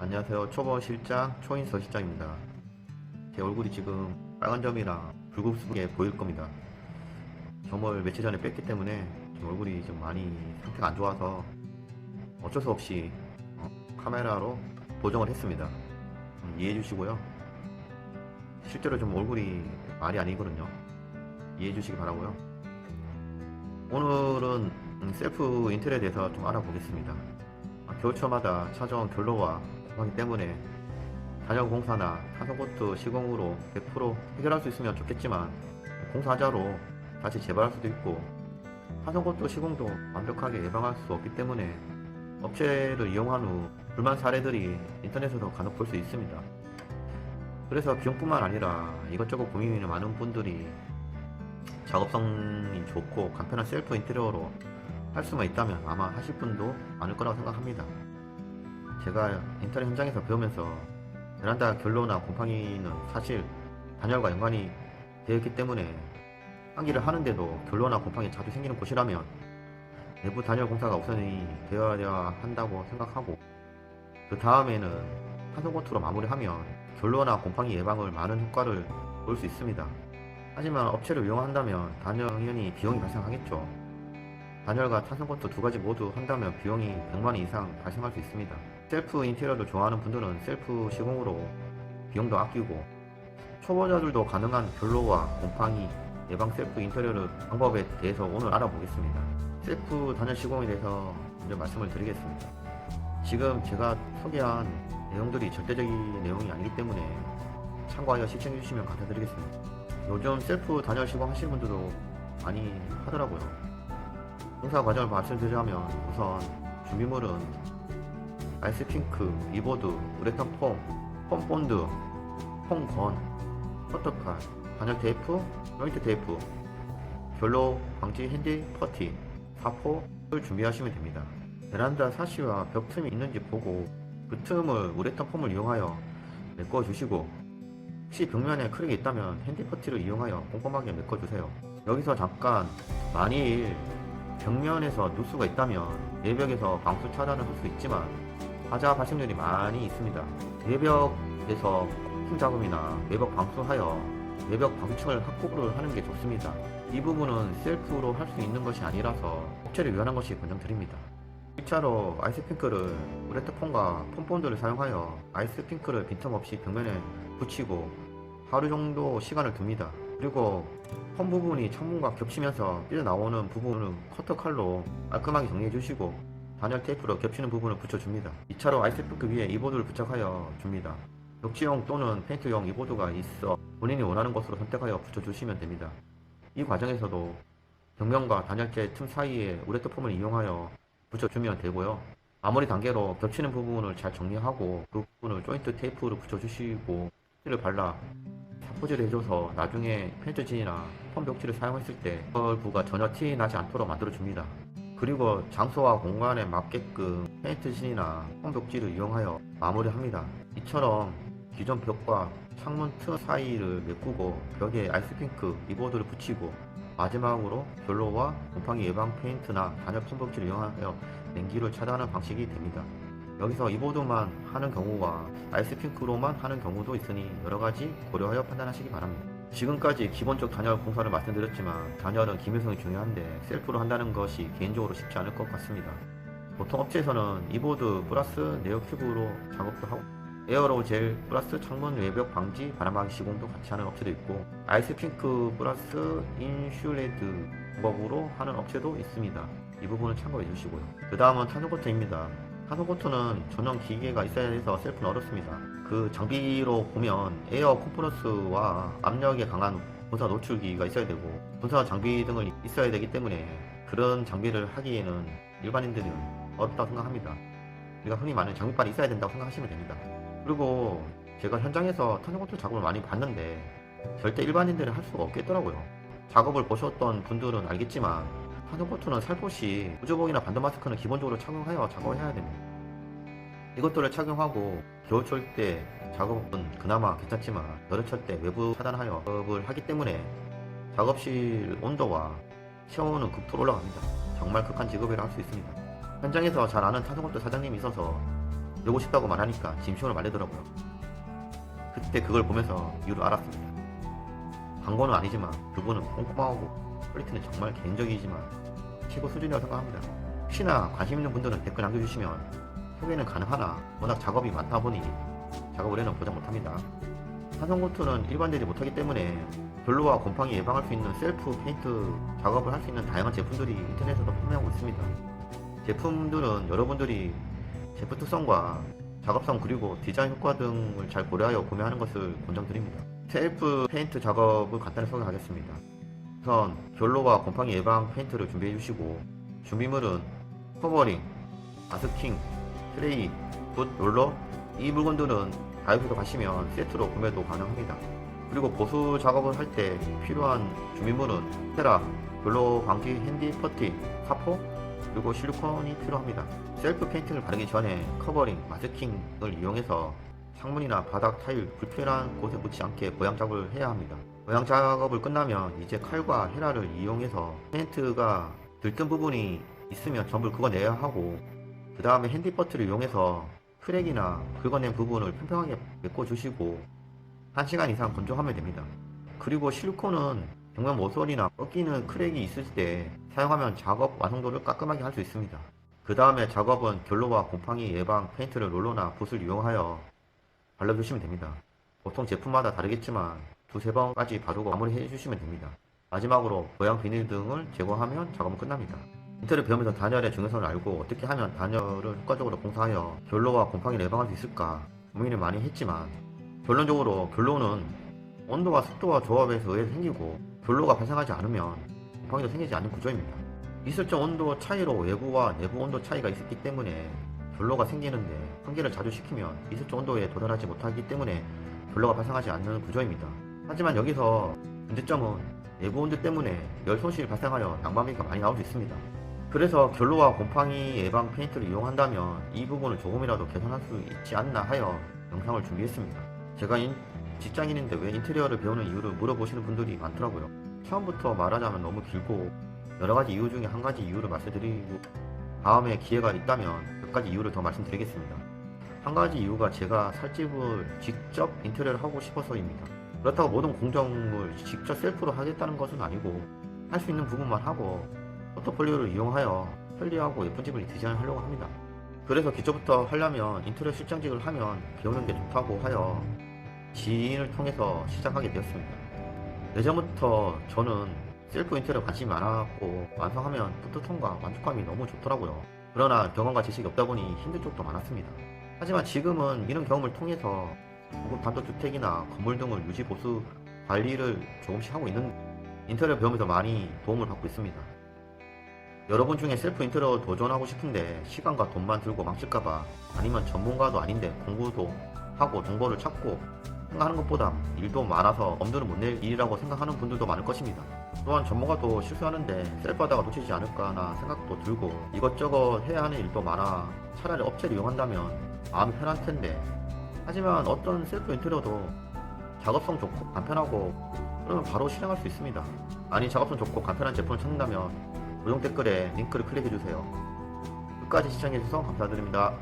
안녕하세요. 초보 실장 초인서 실장입니다. 제 얼굴이 지금 빨간 점이랑 붉은수북에 보일 겁니다. 점을 며칠 전에 뺐기 때문에 지금 얼굴이 좀 많이 상태가 안 좋아서 어쩔 수 없이 카메라로 보정을 했습니다. 이해해 주시고요. 실제로 좀 얼굴이 말이 아니거든요. 이해해 주시기 바라고요. 오늘은 셀프 인테리어에 대해서 좀 알아보겠습니다. 겨울철마다 찾아온 결로와 하기 때문에 단열 공사나 타성코트 시공으로 100% 해결할 수 있으면 좋겠지만 공사자로 다시 재발할 수도 있고 타성코트 시공도 완벽하게 예방할 수 없기 때문에 업체를 이용한 후 불만 사례들이 인터넷에서 간혹 볼 수 있습니다. 그래서 비용뿐만 아니라 이것저것 고민이 많은 분들이 작업성이 좋고 간편한 셀프 인테리어로 할 수만 있다면 아마 하실 분도 많을 거라고 생각합니다. 제가 인터넷 현장에서 배우면서 베란다 결로나 곰팡이는 사실 단열과 연관이 되어 있기 때문에 환기를 하는데도 결로나 곰팡이 자주 생기는 곳이라면 내부 단열 공사가 우선이 되어야 한다고 생각하고, 그 다음에는 타성코트로 마무리하면 결로나 곰팡이 예방을 많은 효과를 볼 수 있습니다. 하지만 업체를 이용한다면 당연히 비용이 발생하겠죠. 단열과 타성코트 두 가지 모두 한다면 비용이 100만원 이상 발생할 수 있습니다. 셀프 인테리어를 좋아하는 분들은 셀프 시공으로 비용도 아끼고, 초보자들도 가능한 결로와 곰팡이 예방 셀프 인테리어 방법에 대해서 오늘 알아보겠습니다. 셀프 단열 시공에 대해서 먼저 말씀을 드리겠습니다. 지금 제가 소개한 내용들이 절대적인 내용이 아니기 때문에 참고하여 시청해 주시면 감사드리겠습니다. 요즘 셀프 단열 시공 하시는 분들도 많이 하더라고요. 공사 과정을 말씀드리자면 우선 준비물은 아이스핑크, 이보드, 우레탄 폼, 폼본드, 폼건, 커터칼, 단열 테이프, 조인트 테이프, 결로 방지 핸디 퍼티, 사포를 준비하시면 됩니다. 베란다 사시와 벽 틈이 있는지 보고 그 틈을 우레탄 폼을 이용하여 메꿔주시고, 혹시 벽면에 크랙이 있다면 핸디 퍼티를 이용하여 꼼꼼하게 메꿔주세요. 여기서 잠깐, 만일 벽면에서 누수가 있다면 내벽에서 방수 차단을 할 수 있지만 하자 발생률이 많이 있습니다. 내벽에서 코팅 작업이나 내벽 방수하여 내벽 방층을 확보를 하는 게 좋습니다. 이 부분은 셀프로 할 수 있는 것이 아니라서 업체를 위한 것이 권장드립니다. 1차로 아이스핑크를 우레탄폼과 폼본드를 사용하여 아이스핑크를 빈틈없이 벽면에 붙이고 하루 정도 시간을 둡니다. 그리고 폼 부분이 창문과 겹치면서 삐져나오는 부분은 커터칼로 깔끔하게 정리해 주시고 단열 테이프로 겹치는 부분을 붙여줍니다. 2차로 아이스핑크 위에 이보드를 부착하여 줍니다. 녹지용 또는 페인트용 이보드가 있어 본인이 원하는 곳으로 선택하여 붙여주시면 됩니다. 이 과정에서도 벽면과 단열재 틈 사이에 우레탄 폼을 이용하여 붙여주면 되고요. 마무리 단계로 겹치는 부분을 잘 정리하고 그 부분을 조인트 테이프로 붙여주시고 힐을 발라 사포질을 해줘서 나중에 페인트진이나 폼 벽지를 사용했을 때 컬부가 전혀 티 나지 않도록 만들어줍니다. 그리고 장소와 공간에 맞게끔 페인트진이나 폼 벽지를 이용하여 마무리합니다. 이처럼 기존 벽과 창문 틈 사이를 메꾸고 벽에 아이스핑크 이보드를 붙이고 마지막으로 결로와 곰팡이 예방 페인트나 단열 폼 벽지를 이용하여 냉기를 차단하는 방식이 됩니다. 여기서 이보드만 하는 경우와 아이스핑크로만 하는 경우도 있으니 여러가지 고려하여 판단하시기 바랍니다. 지금까지 기본적 단열 공사를 말씀드렸지만 단열은 기밀성이 중요한데 셀프로 한다는 것이 개인적으로 쉽지 않을 것 같습니다. 보통 업체에서는 이보드 플러스 네오 큐브로 작업도 하고 에어로우 젤 플러스 창문 외벽 방지 바람막이 시공도 같이 하는 업체도 있고 아이스핑크 플러스 인슐레드 방법으로 하는 업체도 있습니다. 이 부분은 참고해 주시고요. 그 다음은 타성코트입니다. 타성코트는 전용 기계가 있어야 해서 셀프는 어렵습니다. 그 장비로 보면 에어 컴프레스와 압력에 강한 분사 노출기가 있어야 되고 분사 장비 등을 있어야 되기 때문에 그런 장비를 하기에는 일반인들은 어렵다고 생각합니다. 우리가 흔히 말하는 장비빨이 있어야 된다고 생각하시면 됩니다. 그리고 제가 현장에서 타성코트 작업을 많이 봤는데 절대 일반인들은 할 수가 없겠더라고요. 작업을 보셨던 분들은 알겠지만 타성코트는 살포시 구조복이나 반도 마스크는 기본적으로 착용하여 작업을 해야 됩니다. 이것들을 착용하고 겨울철 때 작업은 그나마 괜찮지만 여름철 때 외부 차단하여 작업을 하기 때문에 작업실 온도와 체온은 극도로 올라갑니다. 정말 극한 직업이라 할 수 있습니다. 현장에서 잘 아는 타성코트 사장님이 있어서 배우고 싶다고 말하니까 짐시오를 말리더라고요. 그때 그걸 보면서 이유를 알았습니다. 광고는 아니지만 그분은 꼼꼼하고 퀄리티는 정말 개인적이지만 최고 수준이라고 생각합니다. 혹시나 관심 있는 분들은 댓글 남겨주시면 소개는 가능하나 워낙 작업이 많다 보니 작업 의뢰는 보장 못합니다. 산성고투는 일반되지 못하기 때문에 결로와 곰팡이 예방할 수 있는 셀프 페인트 작업을 할 수 있는 다양한 제품들이 인터넷에서 판매하고 있습니다. 제품들은 여러분들이 제품 특성과 작업성 그리고 디자인 효과 등을 잘 고려하여 구매하는 것을 권장드립니다. 셀프 페인트 작업을 간단히 소개하겠습니다. 우선 결로와 곰팡이 예방 페인트를 준비해 주시고 준비물은 커버링, 마스킹, 트레이, 붓, 롤러 이 물건들은 다이소로 가시면 세트로 구매도 가능합니다. 그리고 보수 작업을 할 때 필요한 준비물은 테라, 결로 방지 핸디 퍼티, 사포, 그리고 실리콘이 필요합니다. 셀프 페인팅을 바르기 전에 커버링, 마스킹을 이용해서 창문이나 바닥 타일 불필요한 곳에 묻지 않게 보양 작업을 해야 합니다. 보양 작업을 끝나면 이제 칼과 헤라를 이용해서 페인트가 들뜬 부분이 있으면 전부 긁어내야 하고 그 다음에 핸디퍼트를 이용해서 크랙이나 긁어낸 부분을 평평하게 메꿔주시고 1시간 이상 건조하면 됩니다. 그리고 실리콘은 벽면 모서리나 꺾이는 크랙이 있을 때 사용하면 작업 완성도를 깔끔하게 할 수 있습니다. 그 다음에 작업은 결로와 곰팡이 예방 페인트를 롤러나 붓을 이용하여 발라주시면 됩니다. 보통 제품마다 다르겠지만 두세 번까지 바르고 마무리해 주시면 됩니다. 마지막으로 보양 비닐 등을 제거하면 작업은 끝납니다. 인테리어 배우면서 단열의 중요성을 알고 어떻게 하면 단열을 효과적으로 공사하여 결로와 곰팡이를 예방할 수 있을까 고민을 많이 했지만 결론적으로 결로는 온도와 습도와 조합에서 의해서 생기고 결로가 발생하지 않으면 곰팡이도 생기지 않는 구조입니다. 이슬적 온도 차이로 외부와 내부 온도 차이가 있기 때문에 결로가 생기는데 환기를 자주 시키면 이슬적 온도에 도달하지 못하기 때문에 결로가 발생하지 않는 구조입니다. 하지만 여기서 문제점은 내부 온도 때문에 열 손실이 발생하여 난방비가 많이 나올 수 있습니다. 그래서 결로와 곰팡이 예방 페인트를 이용한다면 이 부분을 조금이라도 개선할 수 있지 않나 하여 영상을 준비했습니다. 제가 직장인인데 왜 인테리어를 배우는 이유를 물어보시는 분들이 많더라고요. 처음부터 말하자면 너무 길고 여러가지 이유 중에 한 가지 이유를 말씀드리고 다음에 기회가 있다면 몇 가지 이유를 더 말씀드리겠습니다. 한 가지 이유가 제가 살집을 직접 인테리어를 하고 싶어서입니다. 그렇다고 모든 공정을 직접 셀프로 하겠다는 것은 아니고 할 수 있는 부분만 하고 포트폴리오를 이용하여 편리하고 예쁜 집을 디자인하려고 합니다. 그래서 기초부터 하려면 인테리어 실장직을 하면 배우는 게 좋다고 하여 지인을 통해서 시작하게 되었습니다. 예전부터 저는 셀프 인테리어 관심이 많았고 완성하면 뿌듯함과 만족감이 너무 좋더라고요. 그러나 경험과 지식이 없다 보니 힘든 쪽도 많았습니다. 하지만 지금은 이런 경험을 통해서 고급 단독주택이나 건물 등을 유지 보수 관리를 조금씩 하고 있는 인테리어 배우면서 많이 도움을 받고 있습니다. 여러분 중에 셀프 인테리어 도전하고 싶은데 시간과 돈만 들고 망칠까봐 아니면 전문가도 아닌데 공부도 하고 정보를 찾고 생각하는 것보다 일도 많아서 엄두를 못 낼 일이라고 생각하는 분들도 많을 것입니다. 또한 전문가도 실수하는데 셀프하다가 놓치지 않을까나 생각도 들고 이것저것 해야 하는 일도 많아 차라리 업체를 이용한다면 마음이 편할 텐데 하지만 어떤 셀프 인테리어도 작업성 좋고 간편하고 그러면 바로 실행할 수 있습니다. 아니 작업성 좋고 간편한 제품을 찾는다면 고정 댓글에 링크를 클릭해주세요. 끝까지 시청해주셔서 감사드립니다.